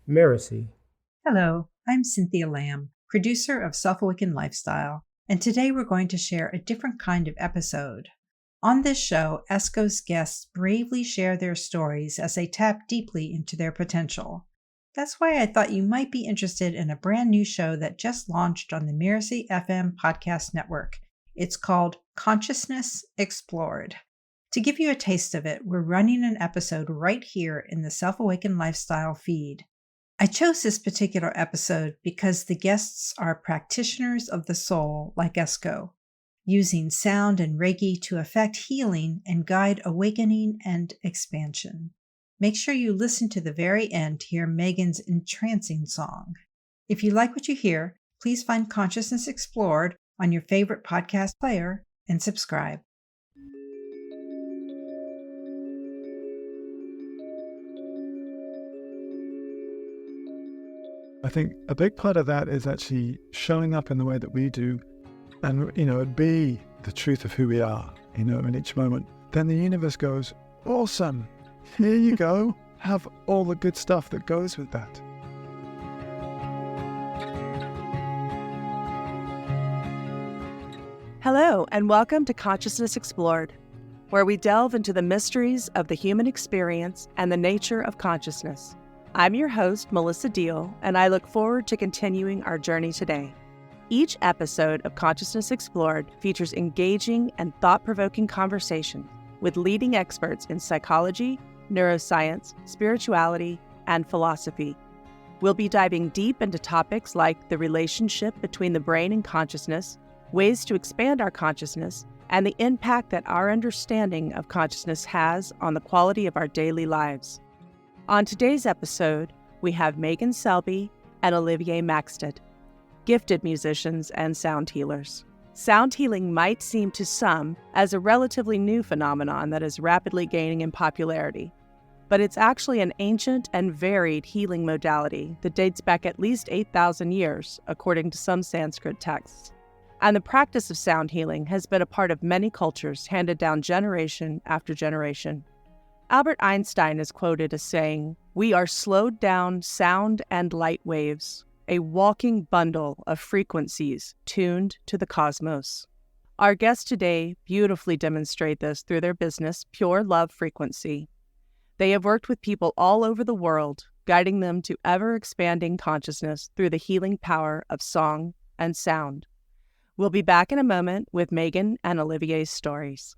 Mirasee. Hello, I'm Cynthia Lamb, producer of Self-Awakened Lifestyle, and today we're going to share a different kind of episode. On this show, ESCO's guests bravely share their stories as they tap deeply into their potential. That's why I thought you might be interested in a brand new show that just launched on the Mirasee FM podcast network. It's called Consciousness Explored. To give you a taste of it, we're running an episode right here in the Self-Awakened Lifestyle feed. I chose this particular episode because the guests are practitioners of the soul like ESCO, using sound and Reiki to effect healing and guide awakening and expansion. Make sure you listen to the very end to hear Megan's entrancing song. If you like what you hear, please find Consciousness Explored on your favorite podcast player and subscribe. I think a big part of that is actually showing up in the way that we do and, be the truth of who we are, in each moment. Then the universe goes, awesome, here you go, have all the good stuff that goes with that. Hello, and welcome to Consciousness Explored, where we delve into the mysteries of the human experience and the nature of consciousness. I'm your host, Melissa Deal, and I look forward to continuing our journey today. Each episode of Consciousness Explored features engaging and thought-provoking conversations with leading experts in psychology, neuroscience, spirituality, and philosophy. We'll be diving deep into topics like the relationship between the brain and consciousness, ways to expand our consciousness, and the impact that our understanding of consciousness has on the quality of our daily lives. On today's episode, we have Megan Selby and Olivier Maxted, gifted musicians and sound healers. Sound healing might seem to some as a relatively new phenomenon that is rapidly gaining in popularity, but it's actually an ancient and varied healing modality that dates back at least 8,000 years, according to some Sanskrit texts. And the practice of sound healing has been a part of many cultures handed down generation after generation. Albert Einstein is quoted as saying, "We are slowed down sound and light waves, a walking bundle of frequencies tuned to the cosmos." Our guests today beautifully demonstrate this through their business, Pure Love Frequency. They have worked with people all over the world, guiding them to ever-expanding consciousness through the healing power of song and sound. We'll be back in a moment with Megan and Olivier's stories.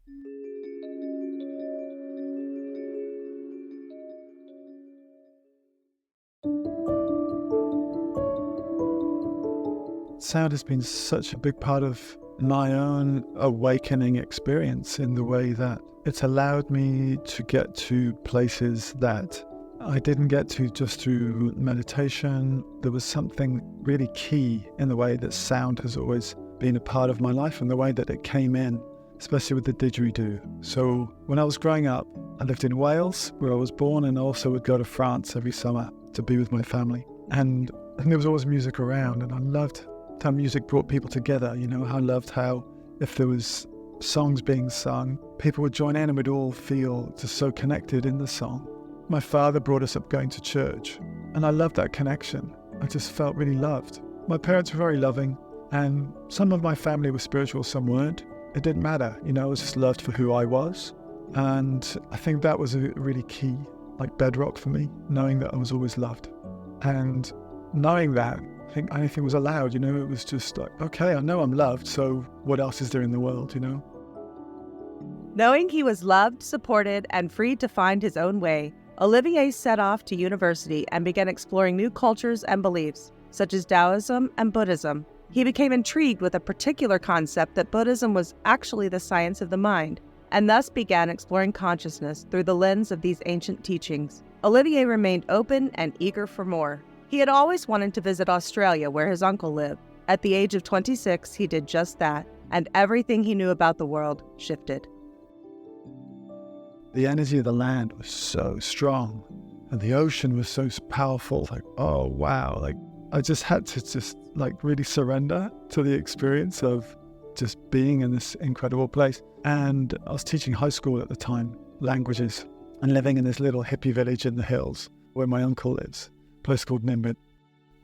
Sound has been such a big part of my own awakening experience in the way that it's allowed me to get to places that I didn't get to just through meditation. There was something really key in the way that sound has always been a part of my life and the way that it came in, especially with the didgeridoo. So when I was growing up, I lived in Wales, where I was born, and also would go to France every summer to be with my family. And there was always music around, and I loved how music brought people together. I loved how if there was songs being sung, people would join in and we'd all feel just so connected in the song. My father brought us up going to church, and I loved that connection. I just felt really loved. My parents were very loving, and some of my family were spiritual, some weren't. It didn't matter, I was just loved for who I was. And I think that was a really key, bedrock for me, knowing that I was always loved. And knowing that, I think anything was allowed, it was just like, okay, I know I'm loved, so what else is there in the world, Knowing he was loved, supported, and free to find his own way, Olivier set off to university and began exploring new cultures and beliefs, such as Taoism and Buddhism. He became intrigued with a particular concept that Buddhism was actually the science of the mind, and thus began exploring consciousness through the lens of these ancient teachings. Olivier remained open and eager for more. He had always wanted to visit Australia, where his uncle lived. At the age of 26, he did just that, and everything he knew about the world shifted. The energy of the land was so strong, and the ocean was so powerful. Oh wow, I just had to really surrender to the experience of just being in this incredible place. And I was teaching high school at the time, languages, and living in this little hippie village in the hills where my uncle lives. place called Nimbin.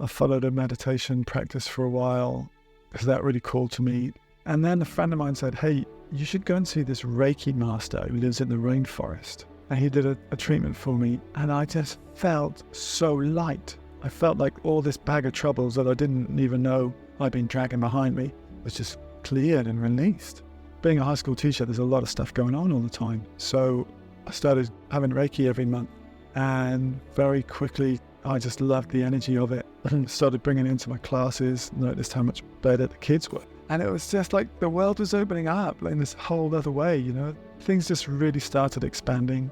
I followed a meditation practice for a while because that really called to me. And then a friend of mine said, hey, you should go and see this Reiki master who lives in the rainforest. And he did a treatment for me, and I just felt so light. I felt like all this bag of troubles that I didn't even know I'd been dragging behind me was just cleared and released. Being a high school teacher, there's a lot of stuff going on all the time. So I started having Reiki every month, and very quickly I just loved the energy of it and started bringing it into my classes, noticed how much better the kids were. And it was just like the world was opening up in this whole other way, you know. Things just really started expanding.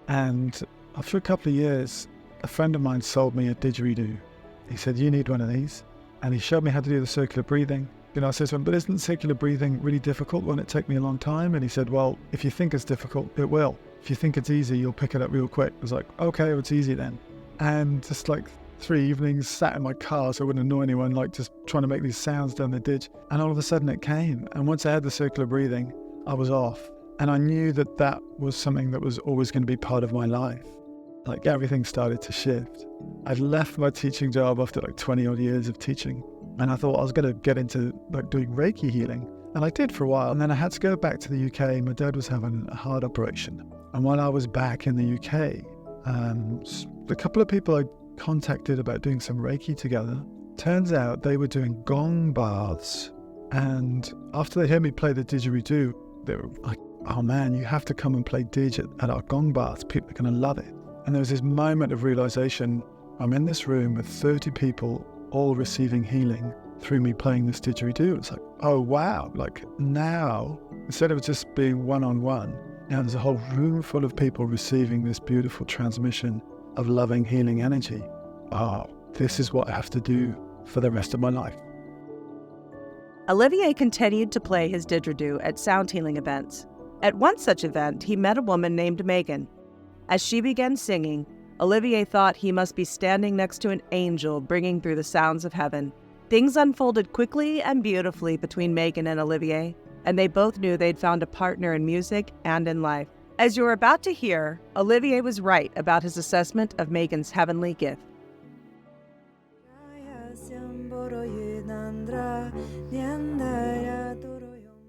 And after a couple of years, a friend of mine sold me a didgeridoo. He said, you need one of these. And he showed me how to do the circular breathing. You know, I said to him, but isn't circular breathing really difficult? Won't it take me a long time? And he said, well, if you think it's difficult, it will. If you think it's easy, you'll pick it up real quick. I was like, okay, well, it's easy then. And just like 3 evenings, sat in my car so I wouldn't annoy anyone, like just trying to make these sounds down the didge. And all of a sudden it came. And once I had the circular breathing, I was off. And I knew that that was something that was always going to be part of my life. Like everything started to shift. I'd left my teaching job after like 20 odd years of teaching. And I thought I was going to get into like doing Reiki healing. And I did for a while. And then I had to go back to the UK. My dad was having a heart operation. And while I was back in the UK, a couple of people I contacted about doing some Reiki together, turns out they were doing gong baths. And after they heard me play the didgeridoo, they were like, oh man, you have to come and play didge at our gong baths. People are going to love it. And there was this moment of realization. I'm in this room with 30 people all receiving healing through me playing this didgeridoo. It's like, oh wow, like now, instead of just being one-on-one, now there's a whole room full of people receiving this beautiful transmission of loving, healing energy. Oh, this is what I have to do for the rest of my life. Olivier continued to play his didgeridoo at sound healing events. At one such event, he met a woman named Megan. As she began singing, Olivier thought he must be standing next to an angel bringing through the sounds of heaven. Things unfolded quickly and beautifully between Megan and Olivier, and they both knew they'd found a partner in music and in life. As you're about to hear, Olivier was right about his assessment of Megan's heavenly gift.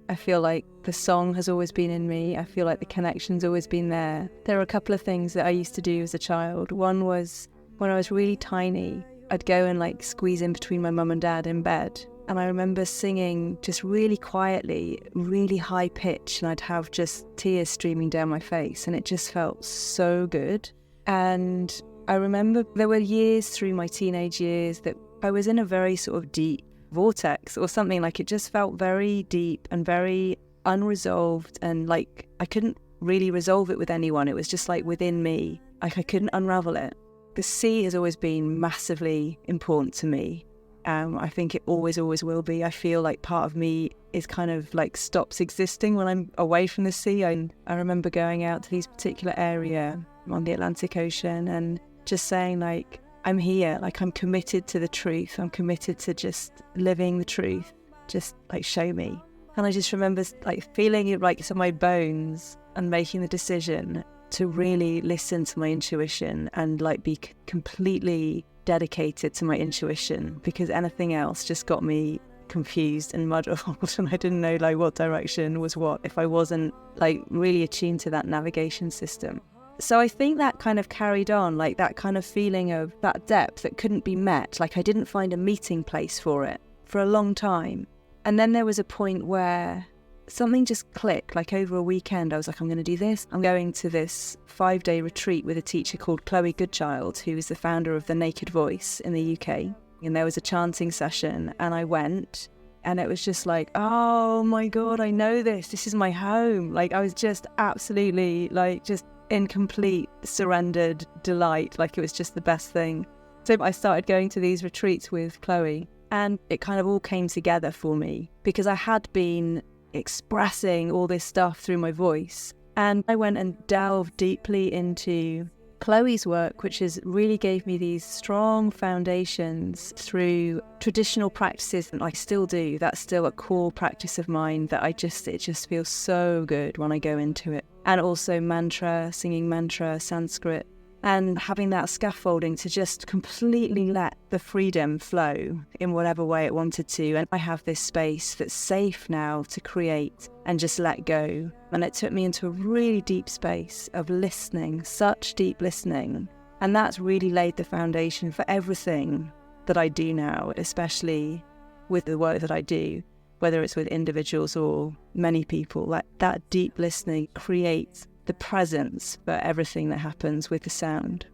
I feel like the song has always been in me. I feel like the connection's always been there. There are a couple of things that I used to do as a child. One was when I was really tiny, I'd go and like squeeze in between my mum and dad in bed. And I remember singing just really quietly, really high pitch, and I'd have just tears streaming down my face. And it just felt so good. And I remember there were years through my teenage years that I was in a very sort of deep vortex or something. Like it just felt very deep and very unresolved, and like I couldn't really resolve it with anyone. It was just like within me, like I couldn't unravel it. The sea has always been massively important to me. I think it always will be. I feel like part of me is kind of like stops existing when I'm away from the sea. I remember going out to this particular area on the Atlantic Ocean and just saying like, I'm here, like I'm committed to the truth. I'm committed to just living the truth. Just like show me. And I just remember like feeling it like in my bones and making the decision to really listen to my intuition and like be completely dedicated to my intuition, because anything else just got me confused and muddled and I didn't know like what direction was what if I wasn't like really attuned to that navigation system. So I think that kind of carried on, like that kind of feeling of that depth that couldn't be met. Like I didn't find a meeting place for it for a long time. And then there was a point where something just clicked. Like over a weekend, I was like, I'm going to do this. I'm going to this 5-day retreat with a teacher called Chloe Goodchild, who is the founder of The Naked Voice in the UK. And there was a chanting session and I went and it was just like, oh my God, I know this. This is my home. Like I was just absolutely like just in complete surrendered delight. Like it was just the best thing. So I started going to these retreats with Chloe and it kind of all came together for me because I had been expressing all this stuff through my voice. And I went and delved deeply into Chloe's work, which really gave me these strong foundations through traditional practices that I still do. That's still a core practice of mine that it just feels so good when I go into it. And also mantra, singing mantra, Sanskrit. And having that scaffolding to just completely let the freedom flow in whatever way it wanted to. And I have this space that's safe now to create and just let go. And it took me into a really deep space of listening, such deep listening. And that's really laid the foundation for everything that I do now, especially with the work that I do, whether it's with individuals or many people. Like that deep listening creates the presence for everything that happens with the sound.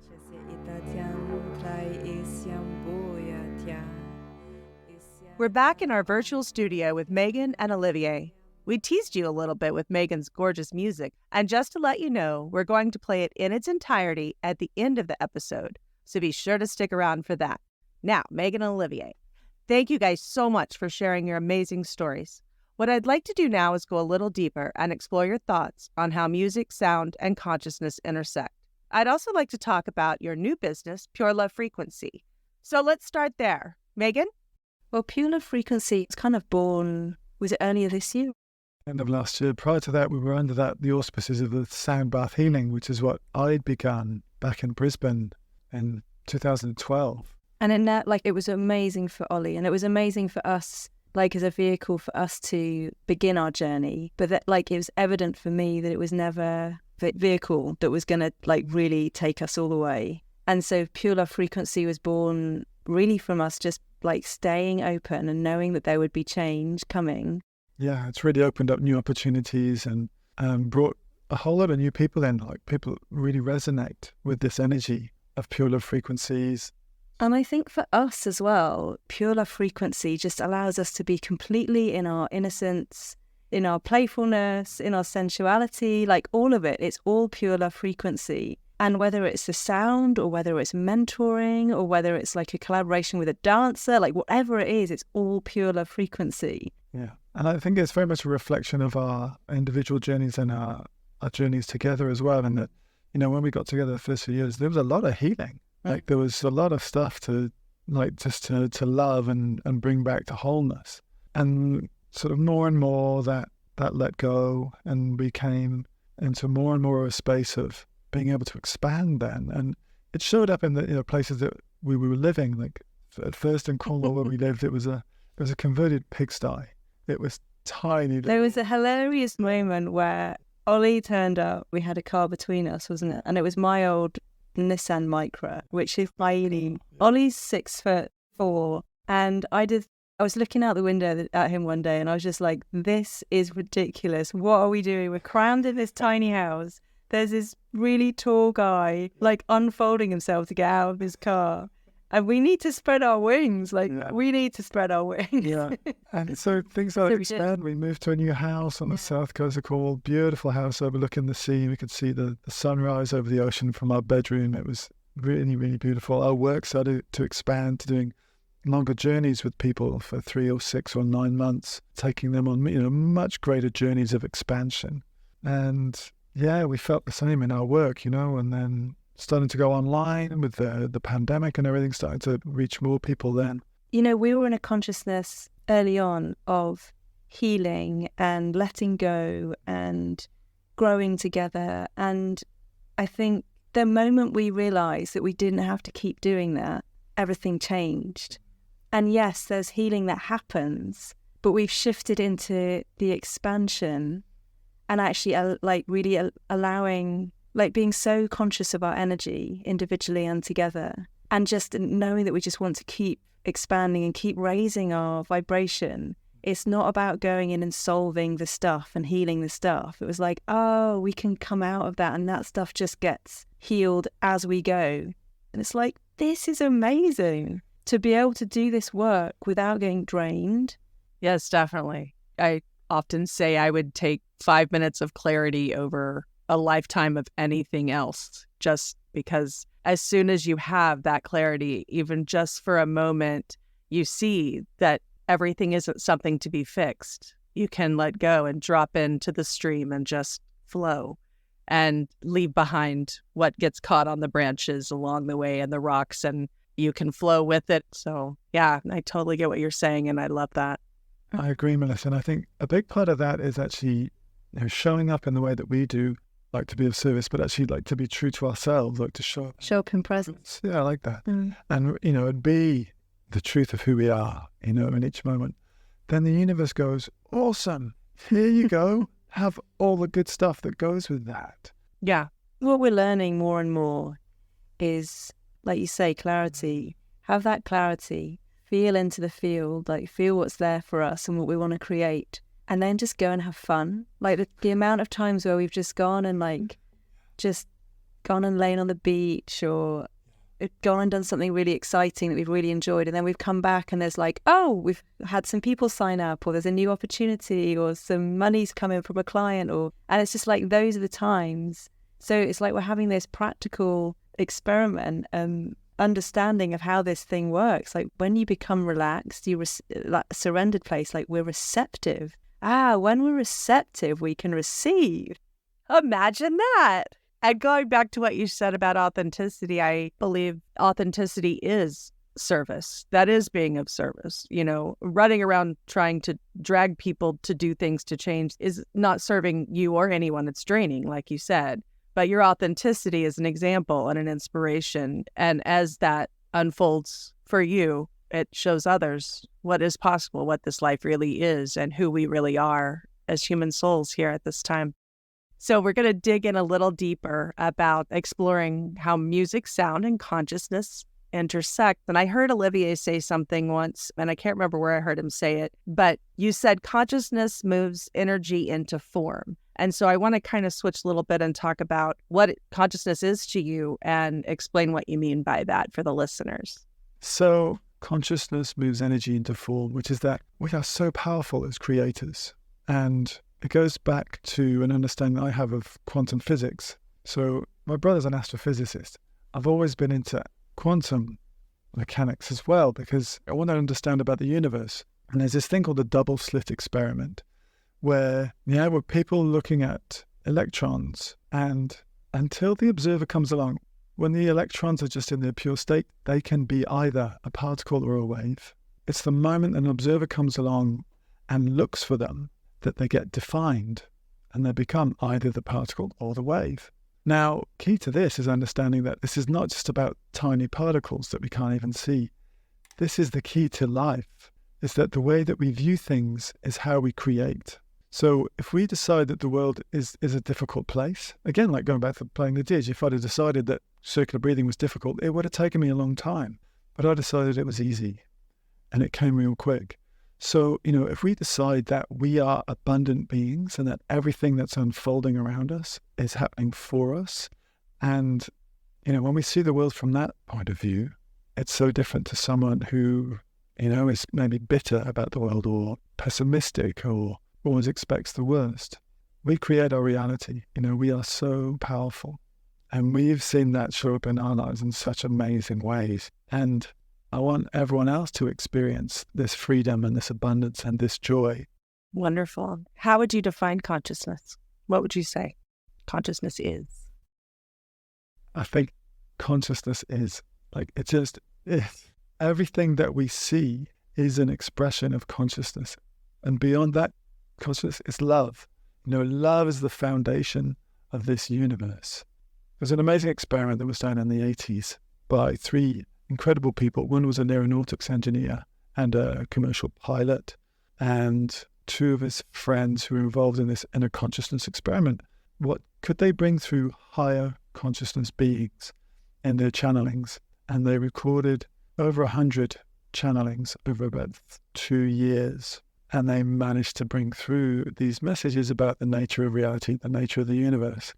We're back in our virtual studio with Megan and Olivier. We teased you a little bit with Megan's gorgeous music, and just to let you know, we're going to play it in its entirety at the end of the episode, so be sure to stick around for that. Now, Megan and Olivier, thank you guys so much for sharing your amazing stories. What I'd like to do now is go a little deeper and explore your thoughts on how music, sound, and consciousness intersect. I'd also like to talk about your new business, Pure Love Frequency. So let's start there. Megan? Well, Pure Love Frequency was kind of born, was it earlier this year? End of last year. Prior to that, we were under the auspices of the sound bath healing, which is what I'd begun back in Brisbane in 2012. And it was amazing for Ollie, and it was amazing for us, like as a vehicle for us to begin our journey. But that, it was evident for me that it was never the vehicle that was going to really take us all the way. And so Pure Love Frequency was born really from us just staying open and knowing that there would be change coming. Yeah, it's really opened up new opportunities and brought a whole lot of new people in. People really resonate with this energy of Pure Love Frequencies. And I think for us as well, Pure Love Frequency just allows us to be completely in our innocence, in our playfulness, in our sensuality, all of it. It's all Pure Love Frequency. And whether it's the sound or whether it's mentoring or whether it's a collaboration with a dancer, whatever it is, it's all Pure Love Frequency. Yeah. And I think it's very much a reflection of our individual journeys and our journeys together as well. And that, when we got together the first few years, there was a lot of healing. There was a lot of stuff to to love and bring back to wholeness, and sort of more and more that let go, and we came into more and more of a space of being able to expand then. And it showed up in the places that we were living. At first in Cornwall where we lived, it was a converted pigsty. It was tiny. There was a hilarious moment where Ollie turned up. We had a car between us, wasn't it? And it was my old Nissan Micra, which is tiny. Ollie's 6'4", and I was looking out the window at him one day, and I was just like, "This is ridiculous. What are we doing? We're crammed in this tiny house. There's this really tall guy unfolding himself to get out of his car, and we need to spread our wings. We need to spread our wings." Yeah, and so things expand. We moved to a new house on the south coast of Cornwall. Beautiful house overlooking the sea. We could see the sunrise over the ocean from our bedroom. It was really, really beautiful. Our work started to expand to doing longer journeys with people for 3 or 6 or 9 months, taking them on much greater journeys of expansion. And yeah, we felt the same in our work, and then starting to go online with the pandemic and everything, starting to reach more people then. We were in a consciousness early on of healing and letting go and growing together. And I think the moment we realised that we didn't have to keep doing that, everything changed. And yes, there's healing that happens, but we've shifted into the expansion and actually really allowing, being so conscious of our energy individually and together, and just knowing that we just want to keep expanding and keep raising our vibration. It's not about going in and solving the stuff and healing the stuff. It was we can come out of that, and that stuff just gets healed as we go. And it's this is amazing to be able to do this work without getting drained. Yes, definitely. I often say I would take 5 minutes of clarity over a lifetime of anything else, just because as soon as you have that clarity, even just for a moment, you see that everything isn't something to be fixed. You can let go and drop into the stream and just flow and leave behind what gets caught on the branches along the way and the rocks, and you can flow with it. So yeah, I totally get what you're saying, and I love that. I agree, Melissa. And I think a big part of that is actually showing up in the way that we do like to be of service, but actually like to be true to ourselves, like to show up in presence. Yeah, I like that. And, and be the truth of who we are, in each moment. Then the universe goes, awesome, here you go. Have all the good stuff that goes with that. Yeah. What we're learning more and more is, like you say, clarity. Have that clarity. Feel into the field, like feel what's there for us and what we want to create. And then just go and have fun. Like the amount of times where we've just gone and lain on the beach, or gone and done something really exciting that we've really enjoyed, and then we've come back and there's like, oh, we've had some people sign up, or there's a new opportunity, or some money's coming from a client, and it's just like those are the times. So it's like we're having this practical experiment understanding of how this thing works. Like when you become relaxed, like a surrendered place, like we're receptive. When we're receptive, we can receive. Imagine that. And going back to what you said about authenticity, I believe authenticity is service. That is being of service. Running around trying to drag people to do things to change is not serving you or anyone. It's draining, like you said. But your authenticity is an example and an inspiration. And as that unfolds for you, it shows others what is possible, what this life really is, and who we really are as human souls here at this time. So we're going to dig in a little deeper about exploring how music, sound, and consciousness intersect. And I heard Olivier say something once, and I can't remember where I heard him say it, but you said consciousness moves energy into form. And so I want to kind of switch a little bit and talk about what consciousness is to you and explain what you mean by that for the listeners. So consciousness moves energy into form, which is that we are so powerful as creators. And it goes back to an understanding I have of quantum physics. So my brother's an astrophysicist. I've always been into quantum mechanics as well, because I want to understand about the universe. And there's this thing called the double slit experiment, where we're people looking at electrons, and until the observer comes along, when the electrons are just in their pure state, they can be either a particle or a wave. It's the moment an observer comes along and looks for them that they get defined, and they become either the particle or the wave. Now, key to this is understanding that this is not just about tiny particles that we can't even see. This is the key to life, is that the way that we view things is how we create. So if we decide that the world is a difficult place, again, like going back to playing the didge, if I'd have decided that circular breathing was difficult, it would have taken me a long time. But I decided it was easy, and it came real quick. So, if we decide that we are abundant beings and that everything that's unfolding around us is happening for us, and, when we see the world from that point of view, it's so different to someone who, is maybe bitter about the world or pessimistic or always expects the worst. We create our reality. We are so powerful, and we've seen that show up in our lives in such amazing ways. And I want everyone else to experience this freedom and this abundance and this joy. Wonderful. How would you define consciousness? What would you say consciousness is? I think consciousness is it just is. Everything that we see is an expression of consciousness. And beyond that, consciousness is love. Love is the foundation of this universe. There's an amazing experiment that was done in the 80s by 3 incredible people. One was an aeronautics engineer and a commercial pilot, and 2 of his friends who were involved in this inner consciousness experiment. What could they bring through higher consciousness beings in their channelings? And they recorded over 100 channelings over about 2 years. And they managed to bring through these messages about the nature of reality, the nature of the universe.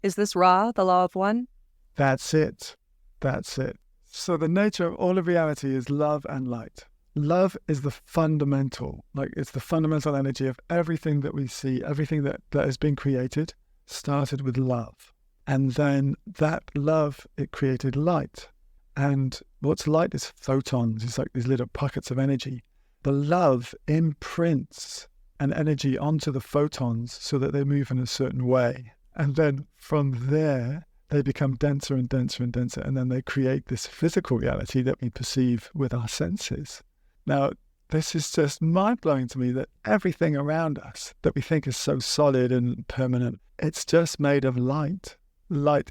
Is this Ra, the law of one? That's it. That's it. So the nature of all of reality is love and light. Love is the fundamental, it's the fundamental energy of everything that we see, everything that has been created started with love. And then that love, it created light. And what's light is photons. It's like these little pockets of energy. The love imprints an energy onto the photons so that they move in a certain way. And then from there, they become denser and denser and denser, and then they create this physical reality that we perceive with our senses. Now, this is just mind-blowing to me, that everything around us that we think is so solid and permanent, it's just made of light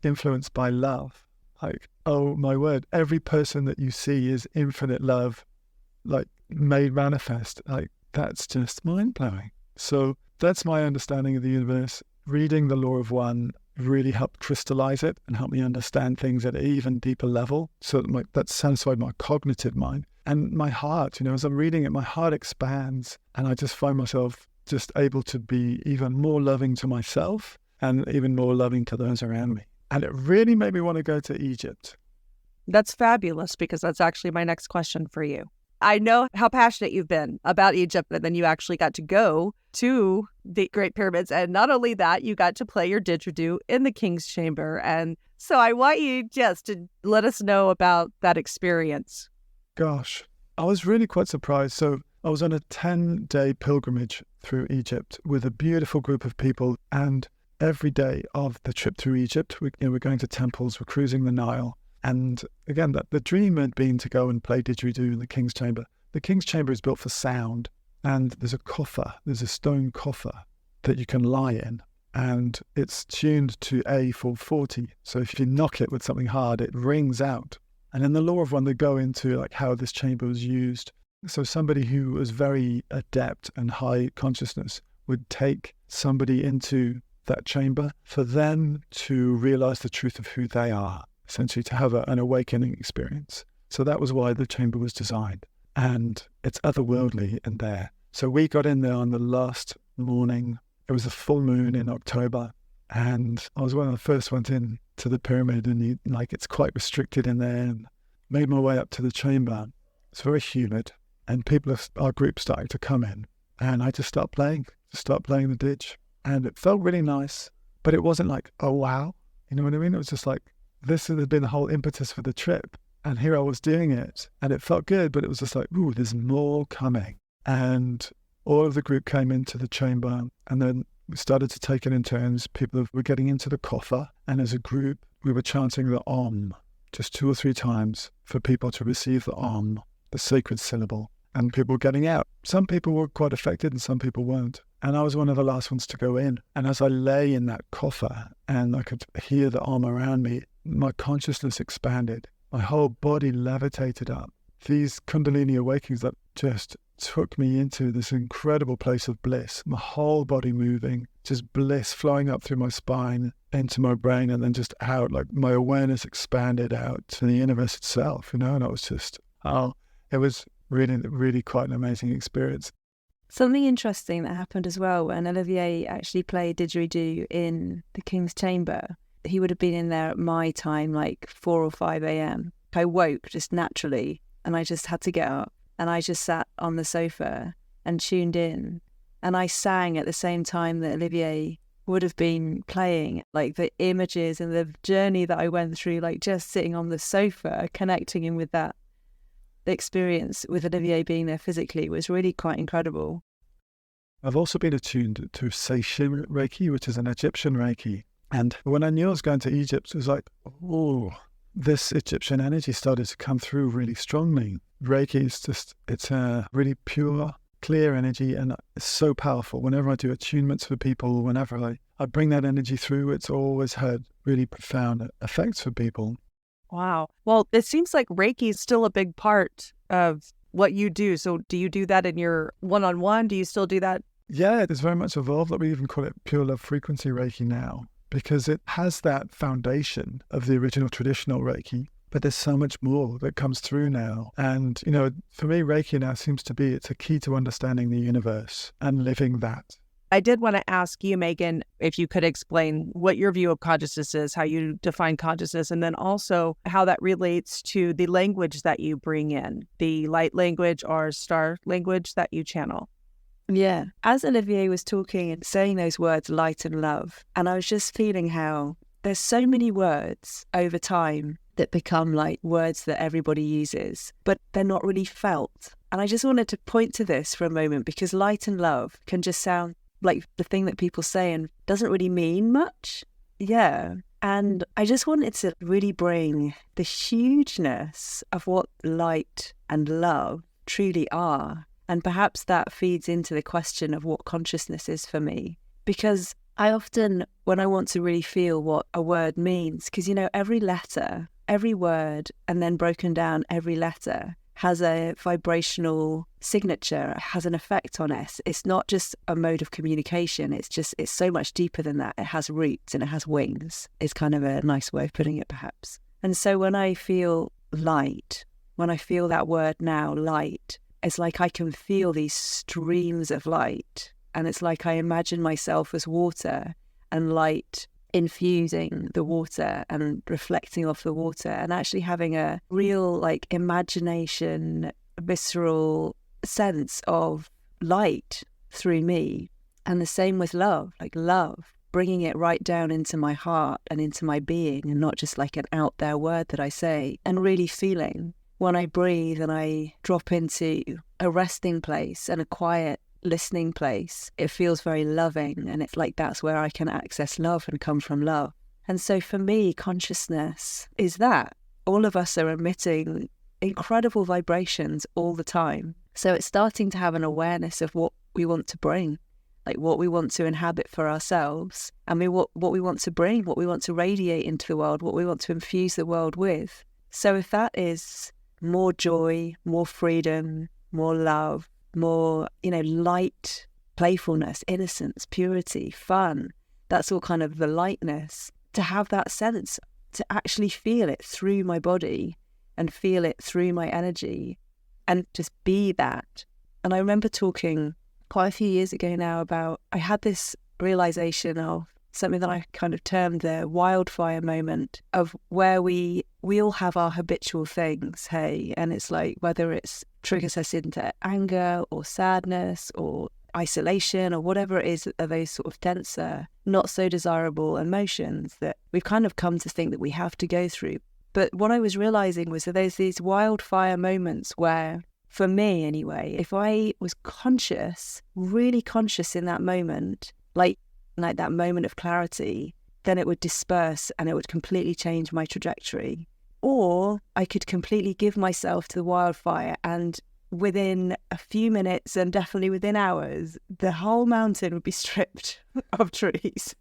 influenced by love. Like, oh my word, every person that you see is infinite love, like made manifest. Like, that's just mind-blowing. So that's my understanding of the universe. Reading The Law of One really helped crystallize it and help me understand things at an even deeper level. So that satisfied my cognitive mind. And my heart, as I'm reading it, my heart expands, and I just find myself just able to be even more loving to myself and even more loving to those around me. And it really made me want to go to Egypt. That's fabulous, because that's actually my next question for you. I know how passionate you've been about Egypt, and then you actually got to go to the Great Pyramids. And not only that, you got to play your didgeridoo in the King's Chamber. And so I want you just to let us know about that experience. Gosh, I was really quite surprised. So I was on a 10-day pilgrimage through Egypt with a beautiful group of people. And every day of the trip through Egypt, we're going to temples, we're cruising the Nile. And again, the dream had been to go and play didgeridoo in the King's Chamber. The King's Chamber is built for sound, and there's a stone coffer that you can lie in, and it's tuned to A440. So if you knock it with something hard, it rings out. And in The Law of One, they go into like how this chamber was used. So somebody who was very adept and high consciousness would take somebody into that chamber for them to realize the truth of who they are, essentially to have an awakening experience. So that was why the chamber was designed. And it's otherworldly in there. So we got in there on the last morning. It was a full moon in October. And I was one of the first ones in to the pyramid, and it's quite restricted in there. And made my way up to the chamber. It's very humid, and our group started to come in. And I just started playing the didge. And it felt really nice, but it wasn't like, oh wow. You know what I mean? It was just like, this had been the whole impetus for the trip. And here I was doing it, and it felt good, but it was just like, ooh, there's more coming. And all of the group came into the chamber, and then we started to take it in turns. People were getting into the coffer, and as a group, we were chanting the Om just 2 or 3 times for people to receive the Om, the sacred syllable, and people were getting out. Some people were quite affected, and some people weren't. And I was one of the last ones to go in. And as I lay in that coffer, and I could hear the Om around me, my consciousness expanded. My whole body levitated up. These Kundalini awakenings that just took me into this incredible place of bliss. My whole body moving, just bliss flowing up through my spine, into my brain, and then just out. Like my awareness expanded out to the universe itself, and I was just, it was really, really quite an amazing experience. Something interesting that happened as well when Olivier actually played didgeridoo in the King's Chamber. He would have been in there at my time, like 4 or 5 a.m. I woke just naturally, and I just had to get up, and I just sat on the sofa and tuned in, and I sang at the same time that Olivier would have been playing. Like the images and the journey that I went through, like just sitting on the sofa, connecting in with that. The experience with Olivier being there physically was really quite incredible. I've also been attuned to Seishin Reiki, which is an Egyptian Reiki. And when I knew I was going to Egypt, it was like, oh, this Egyptian energy started to come through really strongly. Reiki is it's a really pure, clear energy, and it's so powerful. Whenever I do attunements for people, whenever I bring that energy through, it's always had really profound effects for people. Wow. Well, it seems like Reiki is still a big part of what you do. So do you do that in your one-on-one? Do you still do that? Yeah, it has very much evolved. We even call it pure love frequency Reiki now, because it has that foundation of the original traditional Reiki, but there's so much more that comes through now. And, for me, Reiki now seems to be, it's a key to understanding the universe and living that. I did want to ask you, Megan, if you could explain what your view of consciousness is, how you define consciousness, and then also how that relates to the language that you bring in, the light language or star language that you channel. Yeah. As Olivier was talking and saying those words, light and love, and I was just feeling how there's so many words over time that become like words that everybody uses, but they're not really felt. And I just wanted to point to this for a moment, because light and love can just sound like the thing that people say and doesn't really mean much. Yeah. And I just wanted to really bring the hugeness of what light and love truly are. And perhaps that feeds into the question of what consciousness is for me. Because I often, when I want to really feel what a word means, because, every letter, every word, and then broken down, every letter has a vibrational signature, has an effect on us. It's not just a mode of communication. It's so much deeper than that. It has roots and it has wings. It's kind of a nice way of putting it, perhaps. And so when I feel light, when I feel that word now, light, it's like I can feel these streams of light. And it's like I imagine myself as water and light infusing the water and reflecting off the water and actually having a real imagination, visceral sense of light through me. And the same with love, bringing it right down into my heart and into my being, and not just like an out there word that I say, and really feeling when I breathe and I drop into a resting place and a quiet listening place, it feels very loving, and it's like that's where I can access love and come from love. And so for me, consciousness is that. All of us are emitting incredible vibrations all the time. So it's starting to have an awareness of what we want to bring, like what we want to inhabit for ourselves, and what we want to bring, what we want to radiate into the world, what we want to infuse the world with. So if that is more joy, more freedom, more love, more, light, playfulness, innocence, purity, fun, that's all kind of the lightness, to have that sense, to actually feel it through my body and feel it through my energy and just be that. And I remember talking quite a few years ago now about, I had this realization of something that I kind of termed the wildfire moment of where we all have our habitual things, hey, and it's like whether it's triggers us into anger or sadness or isolation or whatever it is, are those sort of denser, not so desirable emotions that we've kind of come to think that we have to go through. But what I was realizing was that there's these wildfire moments where, for me anyway, if I was conscious, really conscious in that moment, like that moment of clarity, then it would disperse and it would completely change my trajectory. Or I could completely give myself to the wildfire, and within a few minutes and definitely within hours, the whole mountain would be stripped of trees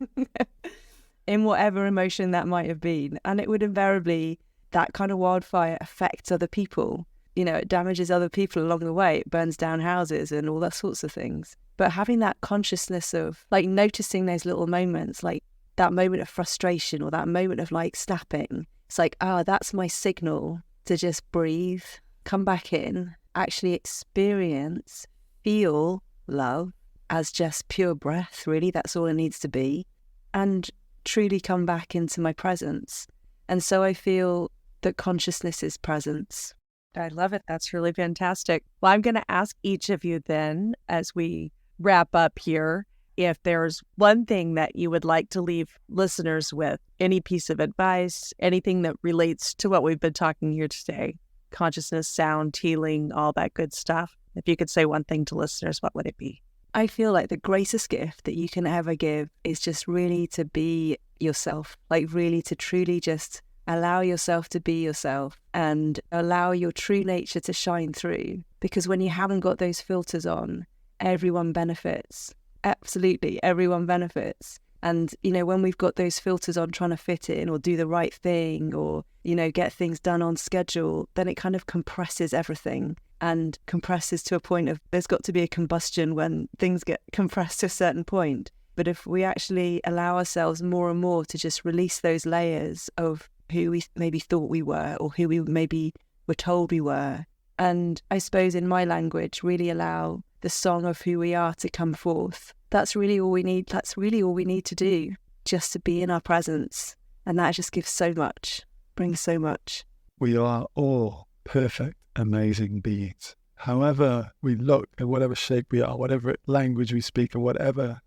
in whatever emotion that might have been. And it would invariably, that kind of wildfire affects other people. It damages other people along the way. It burns down houses and all that sorts of things. But having that consciousness of noticing those little moments, like that moment of frustration or that moment of snapping, it's like, that's my signal to just breathe, come back in, actually experience, feel love as just pure breath, really. That's all it needs to be. And truly come back into my presence. And so I feel that consciousness is presence. I love it. That's really fantastic. Well, I'm going to ask each of you then, as we wrap up here, if there's one thing that you would like to leave listeners with, any piece of advice, anything that relates to what we've been talking here today, consciousness, sound, healing, all that good stuff. If you could say one thing to listeners, what would it be? I feel like the greatest gift that you can ever give is just really to be yourself, really to truly just allow yourself to be yourself and allow your true nature to shine through. Because when you haven't got those filters on, everyone benefits. Absolutely, everyone benefits. And, when we've got those filters on trying to fit in or do the right thing or, get things done on schedule, then it kind of compresses everything and compresses to a point of there's got to be a combustion when things get compressed to a certain point. But if we actually allow ourselves more and more to just release those layers of who we maybe thought we were or who we maybe were told we were, and I suppose in my language, really allow the song of who we are to come forth. That's really all we need. That's really all we need to do, just to be in our presence. And that just gives so much, brings so much. We are all perfect, amazing beings. However we look, and whatever shape we are, whatever language we speak, or whatever.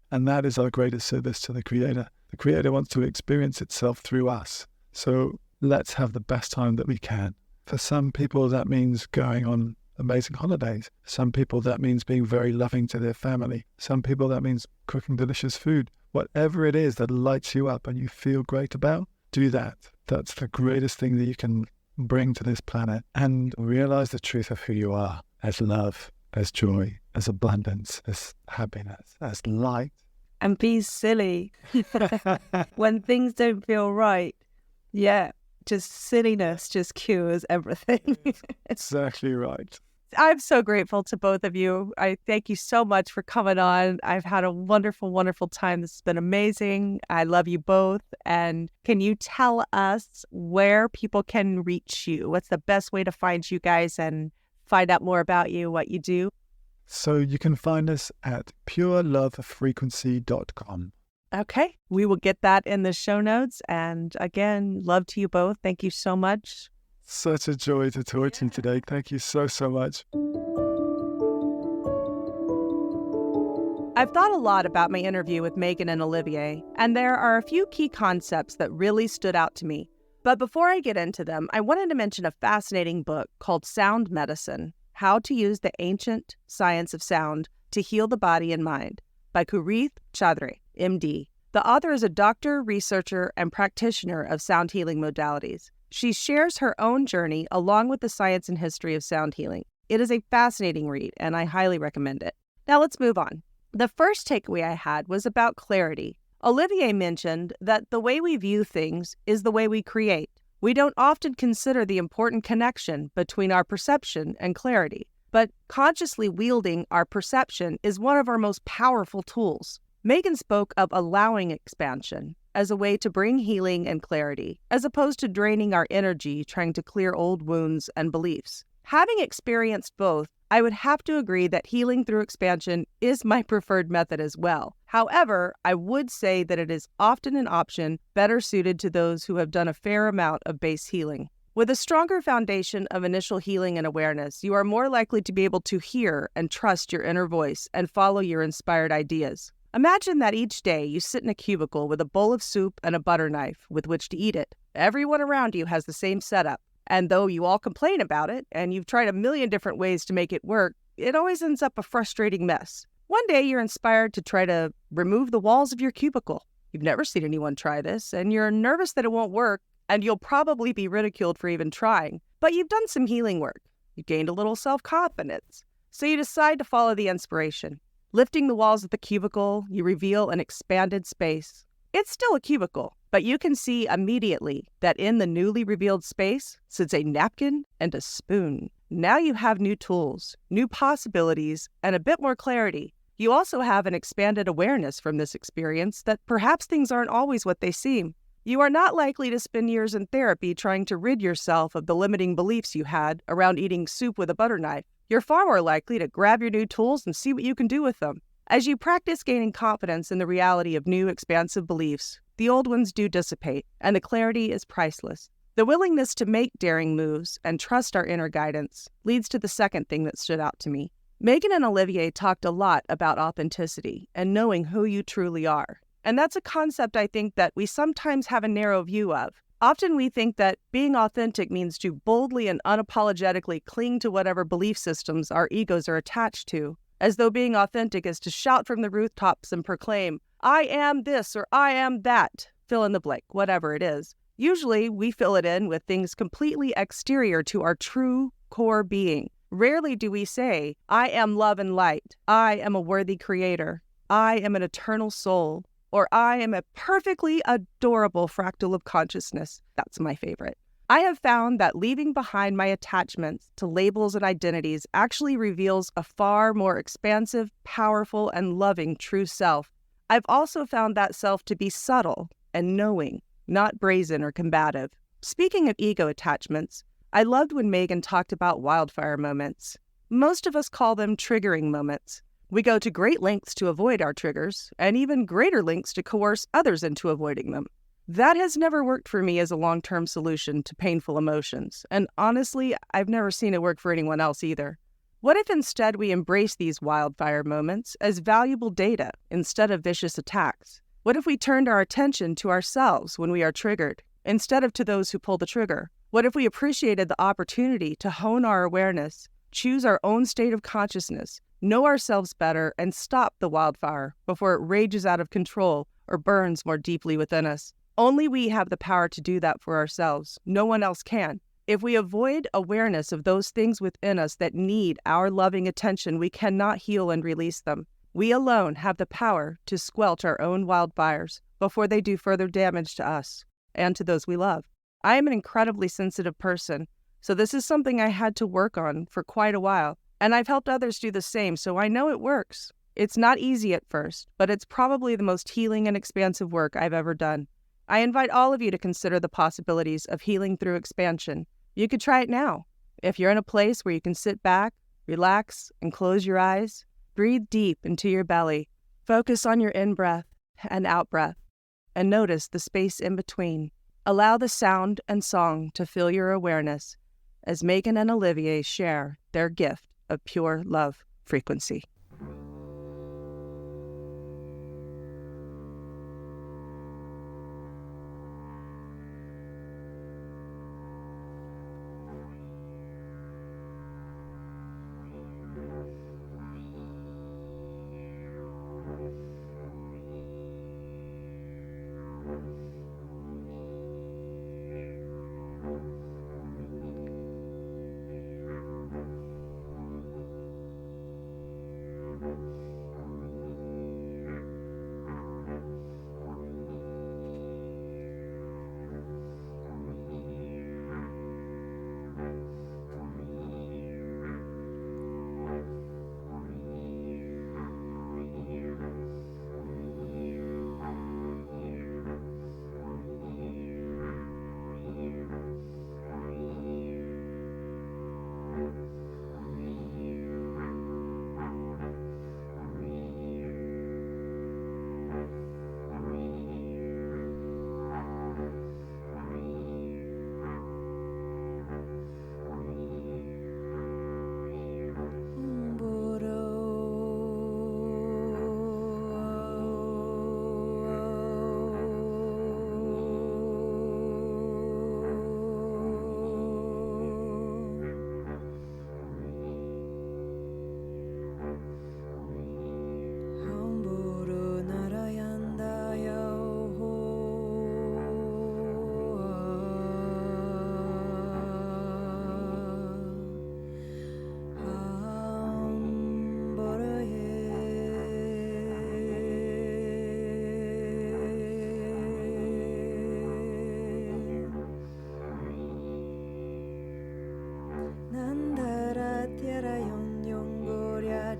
And that is our greatest service to the Creator. The Creator wants to experience itself through us. So let's have the best time that we can. For some people, that means going on amazing holidays. Some people, that means being very loving to their family. Some people, that means cooking delicious food. Whatever it is that lights you up and you feel great about, do that. That's the greatest thing that you can bring to this planet, and realize the truth of who you are as love. as joy, as abundance, as happiness, as light. And be silly when things don't feel right. Yeah, just silliness just cures everything. Exactly right. I'm so grateful to both of you. I thank you so much for coming on. I've had a wonderful, wonderful time. This has been amazing. I love you both. And can you tell us where people can reach you? What's the best way to find you guys and find out more about you, what you do? So you can find us at purelovefrequency.com. Okay, we will get that in the show notes. And again, love to you both. Thank you so much. Such a joy to talk to you today. Thank you so much. I've thought a lot about my interview with Megan and Olivier, and there are a few key concepts that really stood out to me. But before I get into them, I wanted to mention a fascinating book called Sound Medicine: How to Use the Ancient Science of Sound to Heal the Body and Mind by Kurith Chaudhry, MD. The author is a doctor, researcher, and practitioner of sound healing modalities. She shares her own journey along with the science and history of sound healing. It is a fascinating read, and I highly recommend it. Now let's move on. The first takeaway I had was about clarity. Olivier mentioned that the way we view things is the way we create. We don't often consider the important connection between our perception and clarity, but consciously wielding our perception is one of our most powerful tools. Megan spoke of allowing expansion as a way to bring healing and clarity, as opposed to draining our energy trying to clear old wounds and beliefs. Having experienced both, I would have to agree that healing through expansion is my preferred method as well. However, I would say that it is often an option better suited to those who have done a fair amount of base healing. With a stronger foundation of initial healing and awareness, you are more likely to be able to hear and trust your inner voice and follow your inspired ideas. Imagine that each day you sit in a cubicle with a bowl of soup and a butter knife with which to eat it. Everyone around you has the same setup. And though you all complain about it, and you've tried a million different ways to make it work, it always ends up a frustrating mess. One day you're inspired to try to remove the walls of your cubicle. You've never seen anyone try this, and you're nervous that it won't work, and you'll probably be ridiculed for even trying. But you've done some healing work. You've gained a little self-confidence. So you decide to follow the inspiration. Lifting the walls of the cubicle, you reveal an expanded space. It's still a cubicle, but you can see immediately that in the newly revealed space sits a napkin and a spoon. Now you have new tools, new possibilities, and a bit more clarity. You also have an expanded awareness from this experience that perhaps things aren't always what they seem. You are not likely to spend years in therapy trying to rid yourself of the limiting beliefs you had around eating soup with a butter knife. You're far more likely to grab your new tools and see what you can do with them. As you practice gaining confidence in the reality of new expansive beliefs, the old ones do dissipate, and the clarity is priceless. The willingness to make daring moves and trust our inner guidance leads to the second thing that stood out to me. Megan and Olivier talked a lot about authenticity and knowing who you truly are. And that's a concept I think that we sometimes have a narrow view of. Often we think that being authentic means to boldly and unapologetically cling to whatever belief systems our egos are attached to, as though being authentic is to shout from the rooftops and proclaim, "I am this" or "I am that," fill in the blank, whatever it is. Usually we fill it in with things completely exterior to our true core being. Rarely do we say, "I am love and light," "I am a worthy creator," "I am an eternal soul," or "I am a perfectly adorable fractal of consciousness." That's my favorite. I have found that leaving behind my attachments to labels and identities actually reveals a far more expansive, powerful, and loving true self. I've also found that self to be subtle and knowing, not brazen or combative. Speaking of ego attachments, I loved when Megan talked about wildfire moments. Most of us call them triggering moments. We go to great lengths to avoid our triggers, and even greater lengths to coerce others into avoiding them. That has never worked for me as a long-term solution to painful emotions, and honestly, I've never seen it work for anyone else either. What if instead we embrace these wildfire moments as valuable data instead of vicious attacks? What if we turned our attention to ourselves when we are triggered, instead of to those who pull the trigger? What if we appreciated the opportunity to hone our awareness, choose our own state of consciousness, know ourselves better, and stop the wildfire before it rages out of control or burns more deeply within us? Only we have the power to do that for ourselves. No one else can. If we avoid awareness of those things within us that need our loving attention, we cannot heal and release them. We alone have the power to squelch our own wildfires before they do further damage to us and to those we love. I am an incredibly sensitive person, so this is something I had to work on for quite a while, and I've helped others do the same, so I know it works. It's not easy at first, but it's probably the most healing and expansive work I've ever done. I invite all of you to consider the possibilities of healing through expansion. You could try it now. If you're in a place where you can sit back, relax, and close your eyes, breathe deep into your belly. Focus on your in-breath and out-breath, and notice the space in between. Allow the sound and song to fill your awareness as Megan and Olivier share their gift of pure love frequency.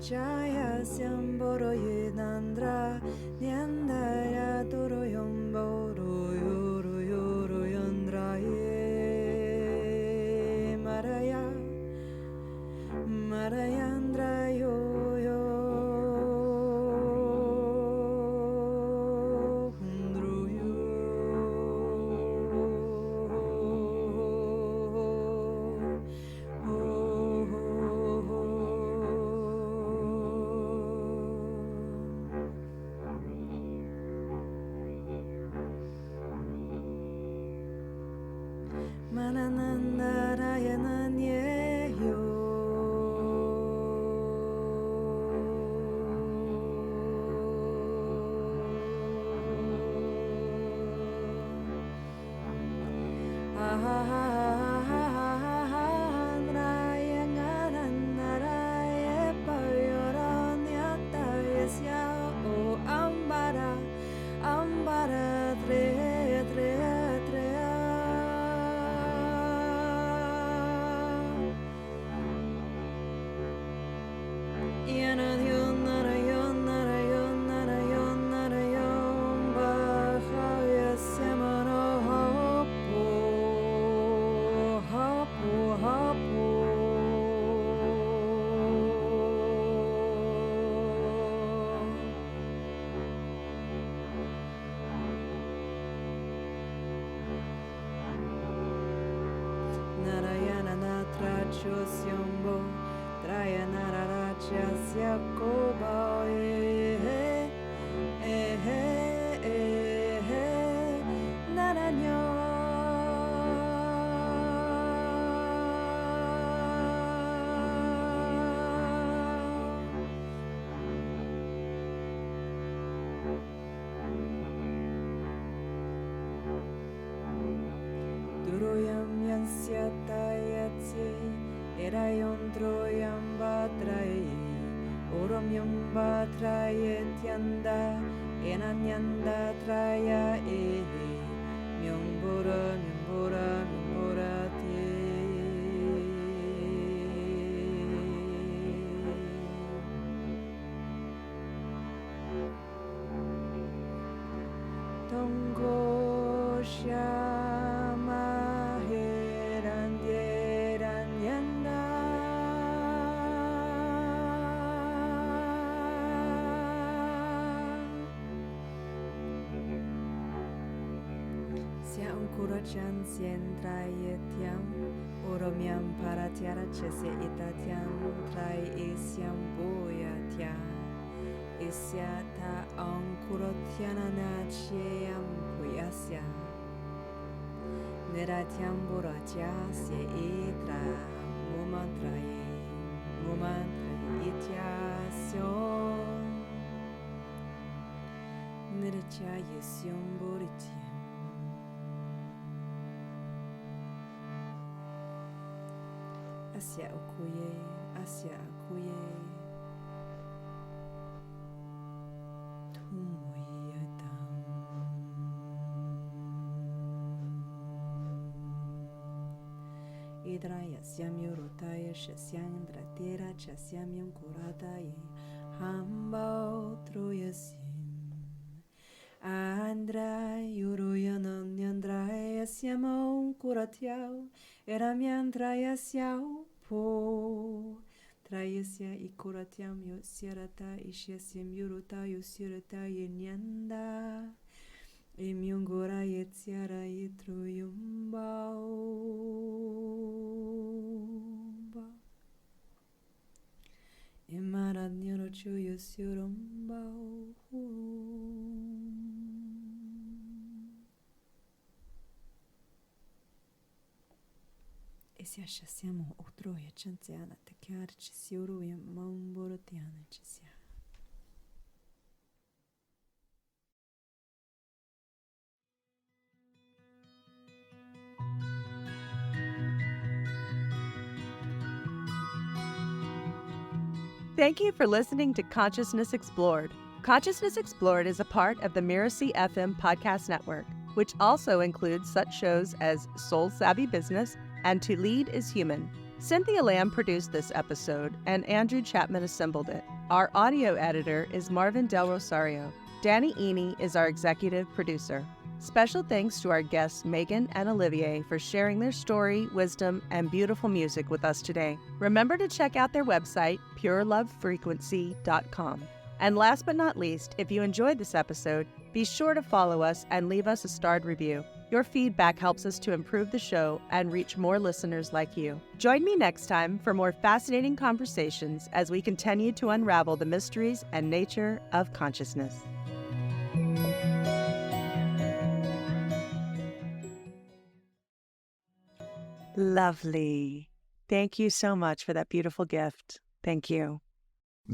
Jaya Syamboro Yinandra Nyandaya Doro Yomboro Yoro Yoro Yandra Ye Maraya Marayandra Yo Yo Hundru Yo Syombo Traya Nararacha Syakoba Naranyo Duroyam Yansyata Nerayon troyam batraye, orom yum batraye tianda, enanyanda traya myongbora, myongbora, myongbora te. Tongo shama heran yeran yanda. Sia unkurajan sien trayetiam, oromiam paratiara chesia itatiam, trai esiam boyatiam. Isyata ankurotyana nachiam puyasya Niratyam burajasya itra mumantraye ityasyo Nirachayasyam burityam Asya akuye Idraya syam yorutaya shasyam dratera chasyam yam kurataye hambao troyasim Andra yuruyanam nyandraya syamam kuratyao eramyandraya syao po Trayasya ikuratyam yosyarata isyasyam yuruta yosyarata yenyanda Imyungora yetsiara yitruyumbao Imaradnyorochu yosyurumbao Isyashasyamo utroya chantsiana tekyar chisyuru yamamborotiana chisya Thank you for listening to Consciousness Explored. Consciousness Explored is a part of the Mirasee FM podcast network, which also includes such shows as Soul Savvy Business and To Lead is Human. Cynthia Lamb produced this episode, and Andrew Chapman assembled it. Our audio editor is Marvin Del Rosario. Danny Eni is our executive producer. Special thanks to our guests Megan and Olivier for sharing their story, wisdom, and beautiful music with us today. Remember to check out their website, purelovefrequency.com. And last but not least, if you enjoyed this episode, be sure to follow us and leave us a starred review. Your feedback helps us to improve the show and reach more listeners like you. Join me next time for more fascinating conversations as we continue to unravel the mysteries and nature of consciousness. Lovely. Thank you so much for that beautiful gift. Thank you.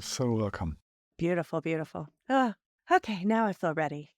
So welcome. Beautiful, beautiful. Okay, now I feel ready.